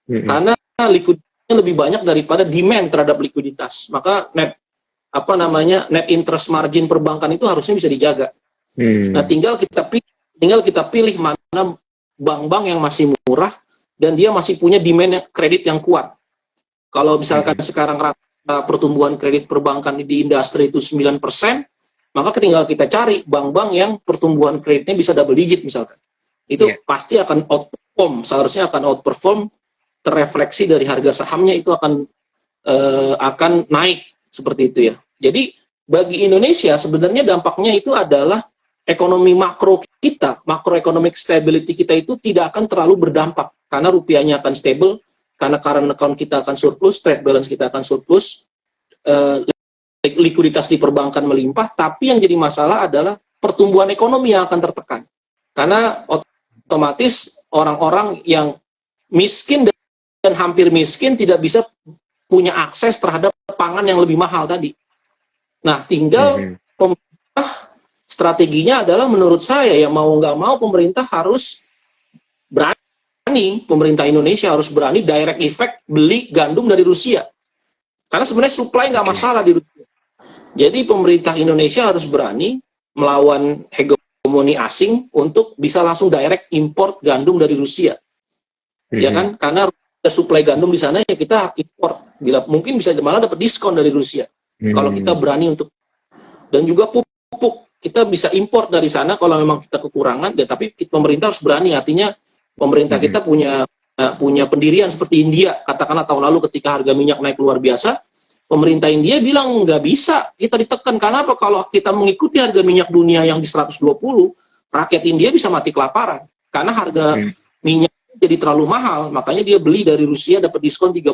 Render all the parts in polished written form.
karena likuiditasnya lebih banyak daripada demand terhadap likuiditas. Maka net interest margin perbankan itu harusnya bisa dijaga. Nah, tinggal kita pilih mana bank-bank yang masih murah dan dia masih punya demand kredit yang kuat. Kalau misalkan sekarang rata pertumbuhan kredit perbankan di industri itu 9%, maka tinggal kita cari bank-bank yang pertumbuhan kreditnya bisa double digit misalkan. Itu pasti akan seharusnya akan outperform, terrefleksi dari harga sahamnya itu akan naik seperti itu ya. Jadi bagi Indonesia sebenarnya dampaknya itu adalah ekonomi makro kita, macroeconomic stability kita itu tidak akan terlalu berdampak karena rupiahnya akan stable, karena current account kita akan surplus, trade balance kita akan surplus, likuiditas di perbankan melimpah. Tapi yang jadi masalah adalah pertumbuhan ekonomi yang akan tertekan karena otomatis orang-orang yang miskin dan hampir miskin tidak bisa punya akses terhadap pangan yang lebih mahal tadi. Nah, tinggal pemerintah strateginya adalah menurut saya ya mau nggak mau pemerintah harus berani, pemerintah Indonesia harus berani direct effect beli gandum dari Rusia. Karena sebenarnya supply nggak masalah di Rusia. Jadi pemerintah Indonesia harus berani melawan hegemoni asing untuk bisa langsung direct import gandum dari Rusia. Ya kan? Karena supply gandum di sana ya kita import. Bila mungkin bisa malah dapat diskon dari Rusia. Kalau kita berani untuk, dan juga pupuk kita bisa import dari sana kalau memang kita kekurangan. Ya, tapi pemerintah harus berani. Artinya pemerintah kita punya pendirian seperti India. Katakanlah tahun lalu ketika harga minyak naik luar biasa, pemerintah India bilang nggak bisa kita ditekan. Karena apa? Kalau kita mengikuti harga minyak dunia yang di 120, rakyat India bisa mati kelaparan. Karena harga minyak jadi terlalu mahal, makanya dia beli dari Rusia dapat diskon 30%,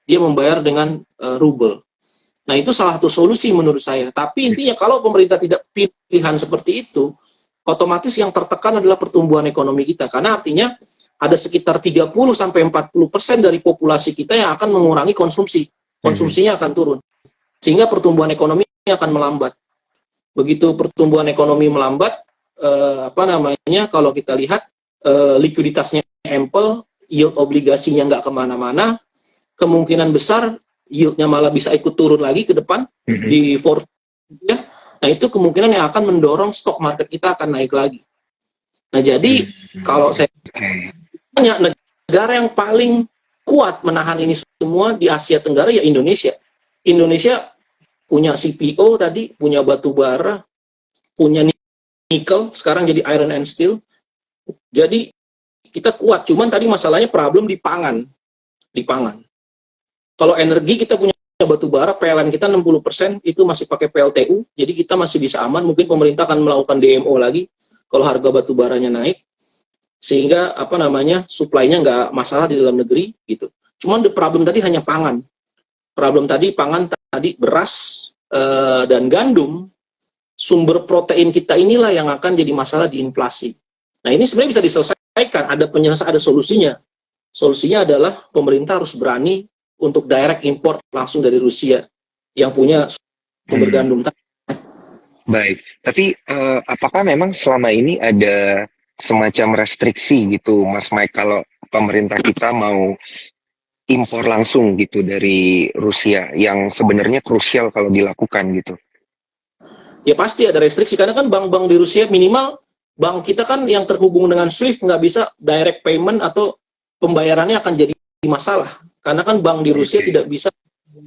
dia membayar dengan rubel. Nah, itu salah satu solusi menurut saya. Tapi intinya kalau pemerintah tidak pilihan seperti itu, otomatis yang tertekan adalah pertumbuhan ekonomi kita. Karena artinya ada sekitar 30-40% dari populasi kita yang akan mengurangi konsumsi. Konsumsinya akan turun. Sehingga pertumbuhan ekonomi akan melambat. Begitu pertumbuhan ekonomi melambat, kalau kita lihat likuiditasnya ample, yield obligasinya nggak kemana-mana, kemungkinan besar yieldnya malah bisa ikut turun lagi ke depan di forward ya. Nah, itu kemungkinan yang akan mendorong stok market kita akan naik lagi. Nah, jadi kalau saya tanya negara yang paling kuat menahan ini semua di Asia Tenggara ya Indonesia. Indonesia punya CPO tadi, punya batu bara, punya nikel, sekarang jadi iron and steel. Jadi kita kuat, cuman tadi masalahnya problem di pangan. Kalau energi kita punya batu bara, PLN kita 60% itu masih pakai PLTU, jadi kita masih bisa aman. Mungkin pemerintah akan melakukan DMO lagi kalau harga batu baranya naik, sehingga supply-nya nggak masalah di dalam negeri gitu. Cuman the problem tadi hanya pangan. Problem tadi pangan tadi beras dan gandum, sumber protein kita inilah yang akan jadi masalah di inflasi. Nah, ini sebenarnya bisa diselesaikan, ada solusinya. Solusinya adalah pemerintah harus berani untuk direct import langsung dari Rusia yang punya sumber gandum. Baik, tapi apakah memang selama ini ada semacam restriksi gitu, Mas Mike, kalau pemerintah kita mau impor langsung gitu dari Rusia yang sebenarnya krusial kalau dilakukan gitu? Ya pasti ada restriksi, karena kan bank-bank di Rusia minimal, bank kita kan yang terhubung dengan SWIFT nggak bisa direct payment atau pembayarannya akan jadi masalah. Karena kan bank di Rusia tidak bisa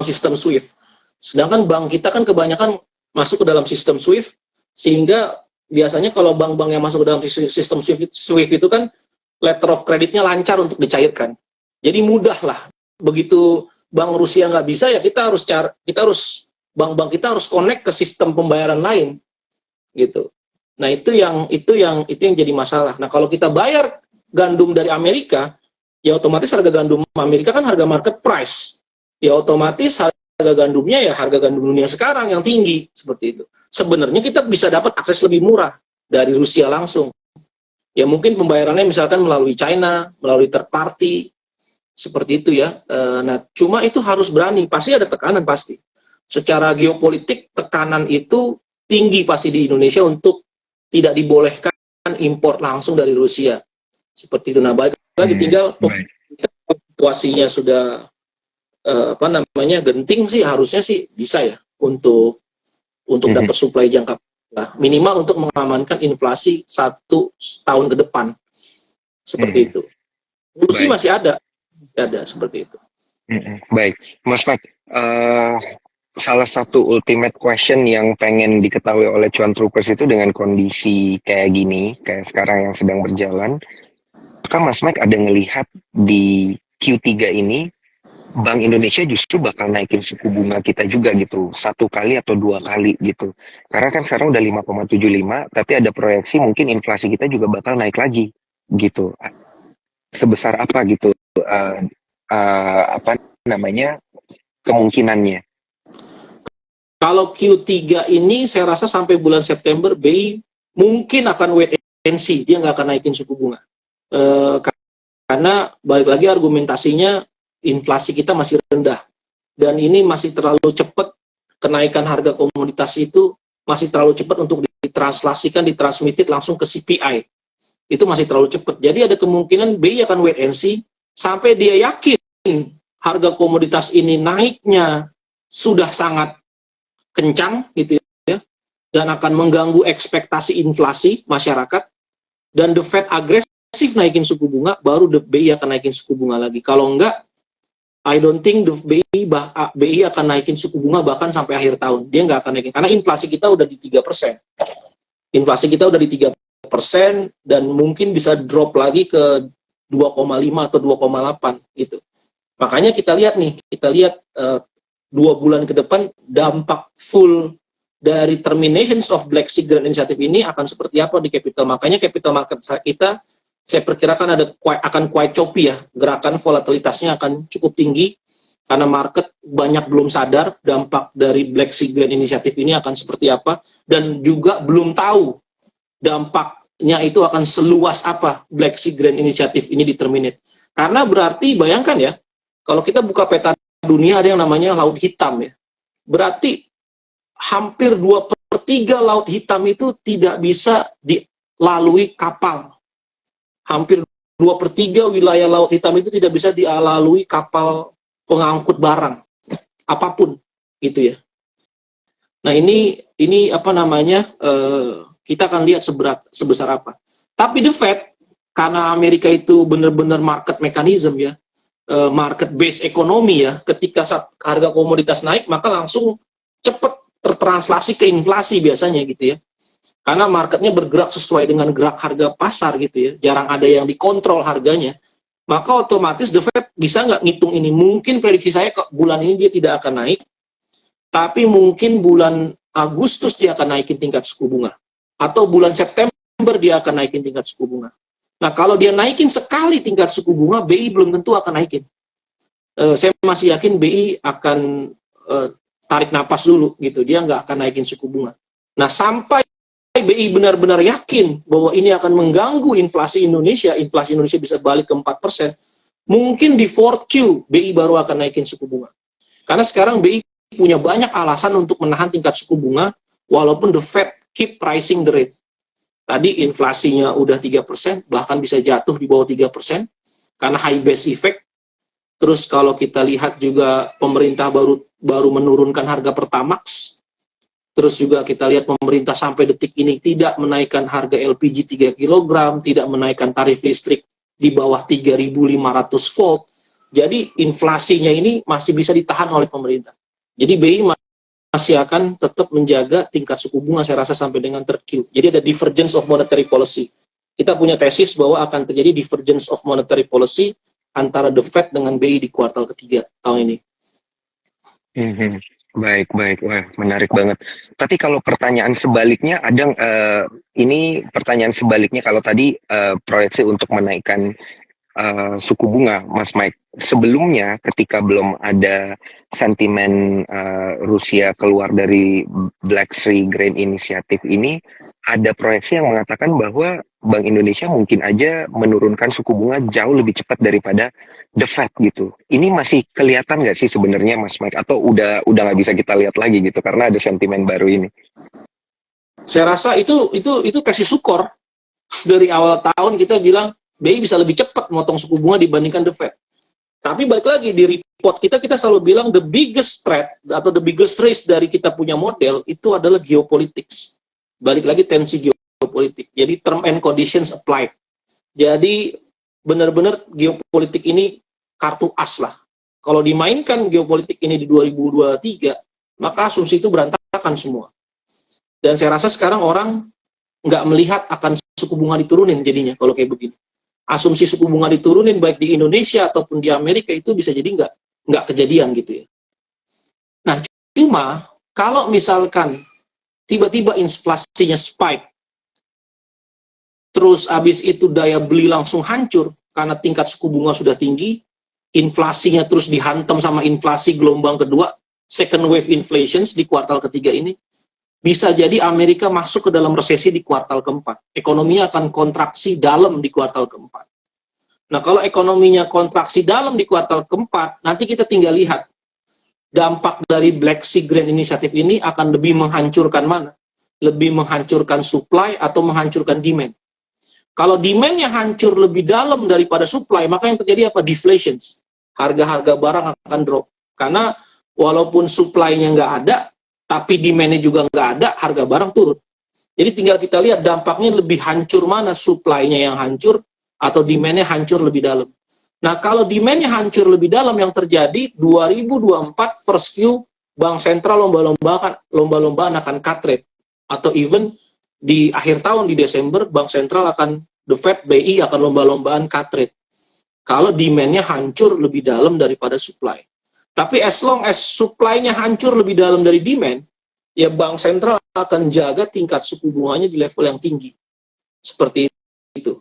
sistem SWIFT. Sedangkan bank kita kan kebanyakan masuk ke dalam sistem SWIFT, sehingga biasanya kalau bank-bank yang masuk ke dalam sistem SWIFT itu kan letter of credit-nya lancar untuk dicairkan. Jadi mudah lah. Begitu bank Rusia nggak bisa, ya bank-bank kita harus connect ke sistem pembayaran lain, gitu. Nah, itu yang jadi masalah. Nah, kalau kita bayar gandum dari Amerika, ya otomatis harga gandum Amerika kan harga market price. Ya otomatis harga gandumnya ya harga gandum dunia sekarang yang tinggi, seperti itu. Sebenarnya kita bisa dapat akses lebih murah dari Rusia langsung. Ya mungkin pembayarannya misalkan melalui China, melalui third party, seperti itu ya. Nah, cuma itu harus berani, pasti ada tekanan pasti. Secara geopolitik tekanan itu tinggi pasti di Indonesia untuk tidak dibolehkan impor langsung dari Rusia. Seperti itu. Nah, balik lagi tinggal situasinya sudah genting sih, harusnya sih bisa ya untuk dapat supply jangka minimal untuk mengamankan inflasi 1 tahun ke depan, seperti itu. Solusi masih ada seperti itu. Baik, Mas Mike, salah satu ultimate question yang pengen diketahui oleh Cuan Troopers itu dengan kondisi kayak gini, kayak sekarang yang sedang berjalan, apakah Mas Mike ada ngelihat di Q3 ini Bank Indonesia justru bakal naikin suku bunga kita juga gitu, 1 kali atau 2 kali gitu. Karena kan sekarang udah 5,75, tapi ada proyeksi mungkin inflasi kita juga bakal naik lagi gitu. Sebesar apa gitu, kemungkinannya? Kalau Q3 ini saya rasa sampai bulan September BI mungkin akan wait and see, dia nggak akan naikin suku bunga. Karena balik lagi argumentasinya inflasi kita masih rendah dan ini masih terlalu cepat, kenaikan harga komoditas itu masih terlalu cepat untuk ditransmitted langsung ke CPI. Itu masih terlalu cepat. Jadi ada kemungkinan BI akan wait and see sampai dia yakin harga komoditas ini naiknya sudah sangat kencang gitu ya, dan akan mengganggu ekspektasi inflasi masyarakat, dan the Fed agresif naikin suku bunga, baru the BI akan naikin suku bunga lagi. Kalau enggak, I don't think the BI akan naikin suku bunga bahkan sampai akhir tahun. Dia nggak akan naikin, karena inflasi kita udah di 3%. Inflasi kita udah di 3%, dan mungkin bisa drop lagi ke 2,5 atau 2,8 gitu. Makanya kita lihat 2 bulan ke depan dampak full dari terminations of Black Sea Grand Initiative ini akan seperti apa di capital. Makanya capital market kita, saya perkirakan akan quite choppy ya, gerakan volatilitasnya akan cukup tinggi karena market banyak belum sadar dampak dari Black Sea Grand Initiative ini akan seperti apa, dan juga belum tahu dampaknya itu akan seluas apa Black Sea Grand Initiative ini di-terminate. Karena berarti bayangkan ya, kalau kita buka peta dunia ada yang namanya Laut Hitam ya. Berarti hampir 2/3 Laut Hitam itu tidak bisa dilalui kapal. Hampir 2/3 wilayah Laut Hitam itu tidak bisa dilalui kapal pengangkut barang apapun gitu ya. Nah ini kita akan lihat sebesar apa. Tapi the Fed, karena Amerika itu benar-benar market mechanism ya, market based ekonomi ya, ketika harga komoditas naik maka langsung cepat tertranslasi ke inflasi biasanya gitu ya, karena marketnya bergerak sesuai dengan gerak harga pasar gitu ya, jarang ada yang dikontrol harganya, maka otomatis the Fed bisa nggak ngitung ini. Mungkin prediksi saya bulan ini dia tidak akan naik, tapi mungkin bulan Agustus dia akan naikin tingkat suku bunga, atau bulan September dia akan naikin tingkat suku bunga. Nah, kalau dia naikin sekali tingkat suku bunga, BI belum tentu akan naikin. Saya masih yakin BI akan tarik napas dulu, gitu. Dia nggak akan naikin suku bunga. Nah, sampai BI benar-benar yakin bahwa ini akan mengganggu inflasi Indonesia bisa balik ke 4%, mungkin di 4Q BI baru akan naikin suku bunga. Karena sekarang BI punya banyak alasan untuk menahan tingkat suku bunga, walaupun the Fed keep pricing the rate. Tadi inflasinya udah 3%, bahkan bisa jatuh di bawah 3%, karena high base effect. Terus kalau kita lihat juga pemerintah baru menurunkan harga Pertamax. Terus juga kita lihat pemerintah sampai detik ini tidak menaikkan harga LPG 3 kg, tidak menaikkan tarif listrik di bawah 3.500 volt. Jadi inflasinya ini masih bisa ditahan oleh pemerintah. Jadi BI masih akan tetap menjaga tingkat suku bunga saya rasa sampai dengan 3Q. Jadi ada divergence of monetary policy. Kita punya tesis bahwa akan terjadi divergence of monetary policy antara the Fed dengan BI di kuartal ketiga tahun ini. Baik. Wah, menarik banget. Tapi kalau pertanyaan sebaliknya, ini pertanyaan sebaliknya, kalau tadi proyeksi untuk menaikkan suku bunga, Mas Mike. Sebelumnya, ketika belum ada sentimen Rusia keluar dari Black Sea Grand Initiative ini, ada proyeksi yang mengatakan bahwa Bank Indonesia mungkin aja menurunkan suku bunga jauh lebih cepat daripada the Fed gitu. Ini masih kelihatan nggak sih sebenarnya, Mas Mike? Atau udah nggak bisa kita lihat lagi gitu karena ada sentimen baru ini? Saya rasa itu kasih sukor. Dari awal tahun kita bilang BI bisa lebih cepat motong suku bunga dibandingkan the Fed. Tapi balik lagi di report kita selalu bilang the biggest threat atau the biggest risk dari kita punya model itu adalah geopolitics. Balik lagi tensi geopolitik. Jadi term and conditions applied. Jadi benar-benar geopolitik ini kartu as lah. Kalau dimainkan geopolitik ini di 2023, maka asumsi itu berantakan semua. Dan saya rasa sekarang orang nggak melihat akan suku bunga diturunin jadinya kalau kayak begini. Asumsi suku bunga diturunin baik di Indonesia ataupun di Amerika itu bisa jadi nggak kejadian gitu ya. Nah, cuma kalau misalkan tiba-tiba inflasinya spike, terus habis itu daya beli langsung hancur karena tingkat suku bunga sudah tinggi, inflasinya terus dihantam sama inflasi gelombang kedua, second wave inflation di kuartal ketiga ini, bisa jadi Amerika masuk ke dalam resesi di kuartal keempat. Ekonominya akan kontraksi dalam di kuartal keempat. Nah, kalau ekonominya kontraksi dalam di kuartal keempat, nanti kita tinggal lihat dampak dari Black Sea Grain Initiative ini akan lebih menghancurkan mana? Lebih menghancurkan supply atau menghancurkan demand? Kalau demand-nya hancur lebih dalam daripada supply, maka yang terjadi apa? Deflation. Harga-harga barang akan drop. Karena walaupun supply-nya nggak ada, tapi demand-nya juga nggak ada, harga barang turun. Jadi tinggal kita lihat dampaknya lebih hancur mana, supply-nya yang hancur atau demand-nya hancur lebih dalam. Nah, kalau demand-nya hancur lebih dalam, yang terjadi 2024 first Q, Bank Sentral lomba-lombaan akan cut rate. Atau even di akhir tahun di Desember, Bank Sentral the Fed, BI akan lomba-lombaan cut rate. Kalau demand-nya hancur lebih dalam daripada supply. Tapi as long as supply-nya hancur lebih dalam dari demand, ya Bank Sentral akan jaga tingkat suku bunganya di level yang tinggi. Seperti itu.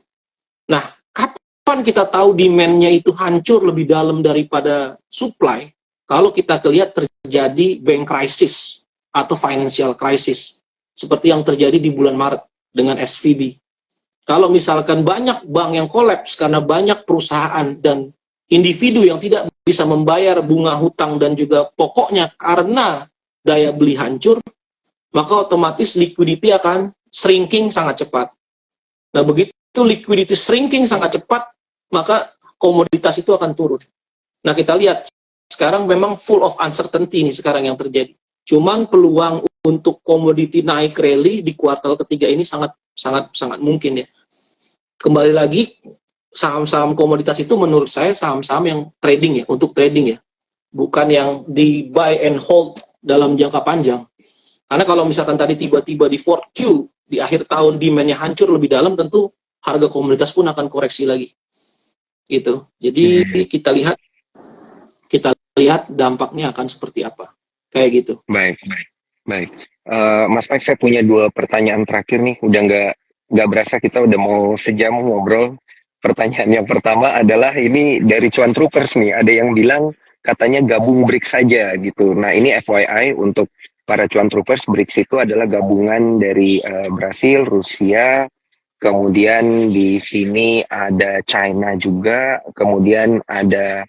Nah, kapan kita tahu demand-nya itu hancur lebih dalam daripada supply? Kalau kita lihat terjadi bank crisis atau financial crisis. Seperti yang terjadi di bulan Maret dengan SVB. Kalau misalkan banyak bank yang kolaps karena banyak perusahaan dan individu yang tidak bisa membayar bunga hutang dan juga pokoknya karena daya beli hancur, maka otomatis liquidity akan shrinking sangat cepat. Nah, begitu liquidity shrinking sangat cepat, maka komoditas itu akan turun. Nah, kita lihat sekarang memang full of uncertainty ini sekarang yang terjadi. Cuman peluang untuk komoditi naik rally di kuartal ketiga ini sangat mungkin ya. Kembali lagi, saham-saham komoditas itu menurut saya saham-saham yang trading ya, untuk trading ya. Bukan yang di buy and hold dalam jangka panjang. Karena kalau misalkan tadi tiba-tiba di 4Q, di akhir tahun demand-nya hancur lebih dalam, tentu harga komoditas pun akan koreksi lagi. Gitu. Jadi kita lihat dampaknya akan seperti apa. Kayak gitu. Baik. Mas Mike, saya punya 2 pertanyaan terakhir nih. Udah nggak berasa kita udah mau sejam ngobrol. Pertanyaan yang pertama adalah ini dari Cuan Troopers nih. Ada yang bilang katanya gabung BRICS saja gitu. Nah, ini FYI untuk para Cuan Troopers, BRICS itu adalah gabungan dari Brasil, Rusia, kemudian di sini ada China juga, kemudian ada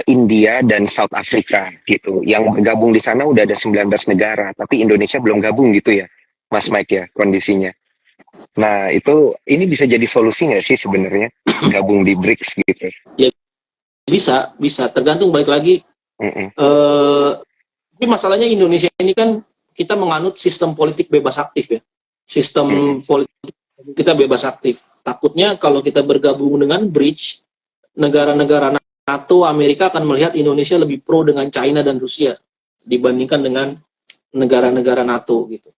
India dan South Africa gitu. Yang bergabung di sana udah ada 19 negara, tapi Indonesia belum gabung gitu ya, Mas Mike ya kondisinya. Nah, ini bisa jadi solusi nggak sih sebenarnya gabung di BRICS gitu? Ya, bisa tergantung balik lagi. Tapi masalahnya Indonesia ini kan kita menganut sistem politik bebas aktif ya. Sistem politik kita bebas aktif. Takutnya kalau kita bergabung dengan BRICS, negara-negara NATO, Amerika akan melihat Indonesia lebih pro dengan China dan Rusia dibandingkan dengan negara-negara NATO gitu.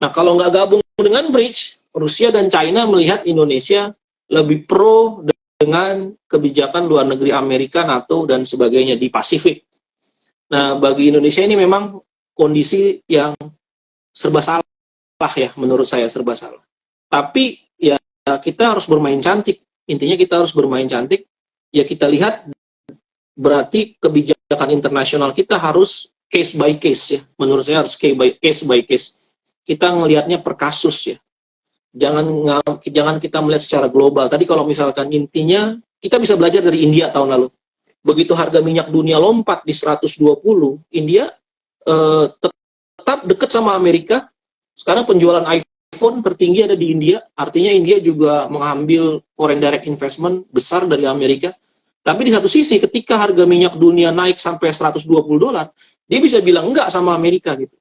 Nah, kalau nggak gabung dengan BRICS, Rusia dan China melihat Indonesia lebih pro dengan kebijakan luar negeri Amerika, NATO, dan sebagainya di Pasifik. Nah, bagi Indonesia ini memang kondisi yang serba salah ya, menurut saya serba salah. Tapi ya kita harus bermain cantik. Intinya kita harus bermain cantik. Ya kita lihat berarti kebijakan internasional kita harus case by case ya. Menurut saya harus case by case. Kita ngelihatnya per kasus ya. Jangan kita melihat secara global. Tadi kalau misalkan intinya kita bisa belajar dari India tahun lalu. Begitu harga minyak dunia lompat di 120, India tetap dekat sama Amerika. Sekarang penjualan iPhone tertinggi ada di India, artinya India juga mengambil foreign direct investment besar dari Amerika. Tapi di satu sisi ketika harga minyak dunia naik sampai $120, dia bisa bilang enggak sama Amerika gitu.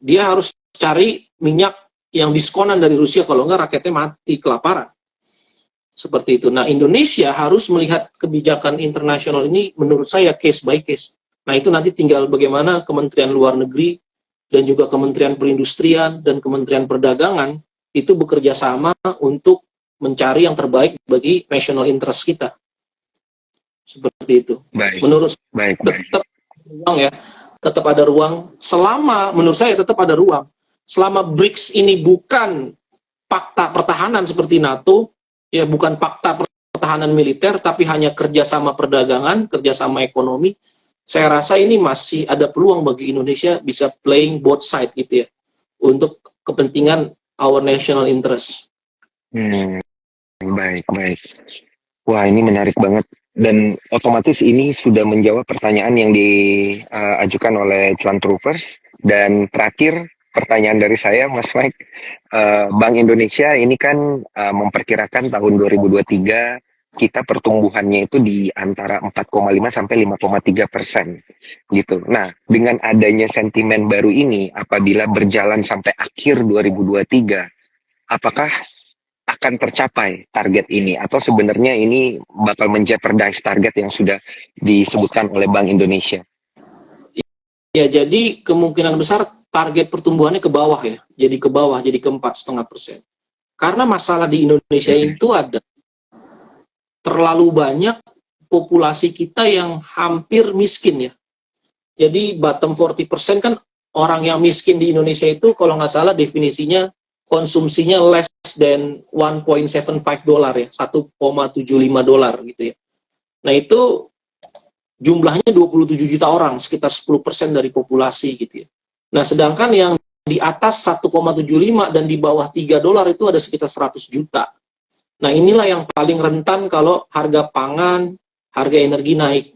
Dia harus cari minyak yang diskonan dari Rusia, kalau enggak rakyatnya mati kelaparan. Seperti itu. Nah, Indonesia harus melihat kebijakan internasional ini menurut saya case by case. Nah, itu nanti tinggal bagaimana Kementerian Luar Negeri dan juga Kementerian Perindustrian dan Kementerian Perdagangan itu bekerja sama untuk mencari yang terbaik bagi national interest kita. Seperti itu. Baik. Menurut Baik. tetap ruang ya, tetap ada ruang. Selama menurut saya tetap ada ruang. Selama BRICS ini bukan fakta pertahanan seperti NATO, ya bukan fakta pertahanan militer, tapi hanya kerjasama perdagangan, kerjasama ekonomi. Saya rasa ini masih ada peluang bagi Indonesia bisa playing both side gitu ya, untuk kepentingan our national interest. Baik. Wah, ini menarik banget. Dan otomatis ini sudah menjawab pertanyaan yang diajukan oleh Cuan Troopers. Dan terakhir, pertanyaan dari saya, Mas Mike. Bank Indonesia ini kan memperkirakan tahun 2023 kita pertumbuhannya itu di antara 4,5 sampai 5,3% gitu. Nah, dengan adanya sentimen baru ini, apabila berjalan sampai akhir 2023, apakah akan tercapai target ini, atau sebenarnya ini bakal menjeopardize target yang sudah disebutkan oleh Bank Indonesia? Ya, jadi kemungkinan besar target pertumbuhannya ke bawah ya, jadi ke bawah, jadi ke 4,5%. Karena masalah di Indonesia itu ada terlalu banyak populasi kita yang hampir miskin ya. Jadi bottom 40% kan orang yang miskin di Indonesia itu kalau nggak salah definisinya konsumsinya less than $1.75 ya, $1,75 gitu ya. Nah itu jumlahnya 27 juta orang, sekitar 10% dari populasi gitu ya. Nah sedangkan yang di atas 1,75 dan di bawah $3 itu ada sekitar 100 juta. Nah inilah yang paling rentan kalau harga pangan, harga energi naik.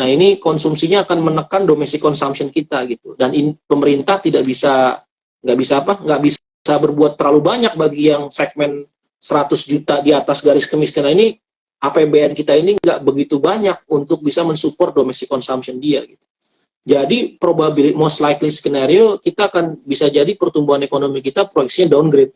Nah ini konsumsinya akan menekan domestic consumption kita gitu. Dan pemerintah nggak bisa berbuat terlalu banyak bagi yang segmen 100 juta di atas garis kemiskinan ini. APBN kita ini nggak begitu banyak untuk bisa mensupport domestic consumption dia gitu. Jadi probability most likely skenario kita akan bisa jadi pertumbuhan ekonomi kita proyeksinya downgrade.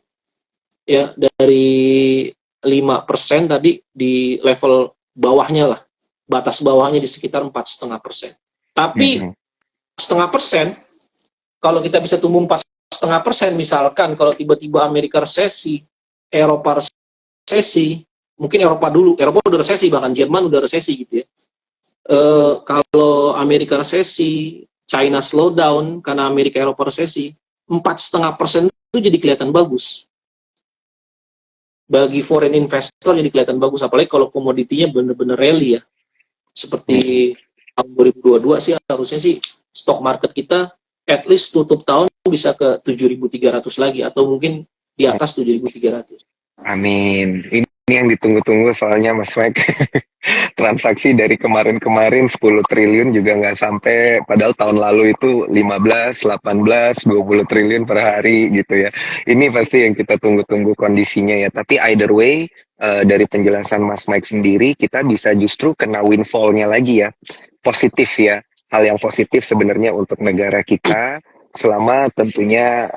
Ya, dari 5% tadi di level bawahnya lah, batas bawahnya di sekitar 4,5%. Tapi 0,5%, kalau kita bisa tumbuh 4,5%, misalkan kalau tiba-tiba Amerika resesi, Eropa resesi, mungkin Eropa udah resesi, bahkan Jerman udah resesi gitu ya. Kalau Amerika resesi, China slow down karena Amerika Eropa resesi, 4,5% itu jadi kelihatan bagus. Bagi foreign investor jadi kelihatan bagus, apalagi kalau komoditinya benar-benar rally ya. Seperti tahun 2022 sih harusnya sih stock market kita at least tutup tahun bisa ke 7.300 lagi atau mungkin di atas 7.300. Amin. Ini yang ditunggu-tunggu soalnya Mas Mike. Transaksi dari kemarin-kemarin 10 triliun juga nggak sampai, padahal tahun lalu itu 15, 18, 20 triliun per hari gitu ya. Ini pasti yang kita tunggu-tunggu kondisinya ya. Tapi either way, dari penjelasan Mas Mike sendiri, kita bisa justru kena windfall-nya lagi ya. Positif ya. Hal yang positif sebenarnya untuk negara kita, selama tentunya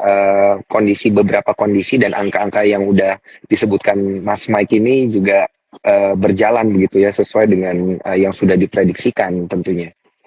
beberapa kondisi dan angka-angka yang udah disebutkan Mas Mike ini juga berjalan begitu ya, sesuai dengan yang sudah diprediksikan tentunya.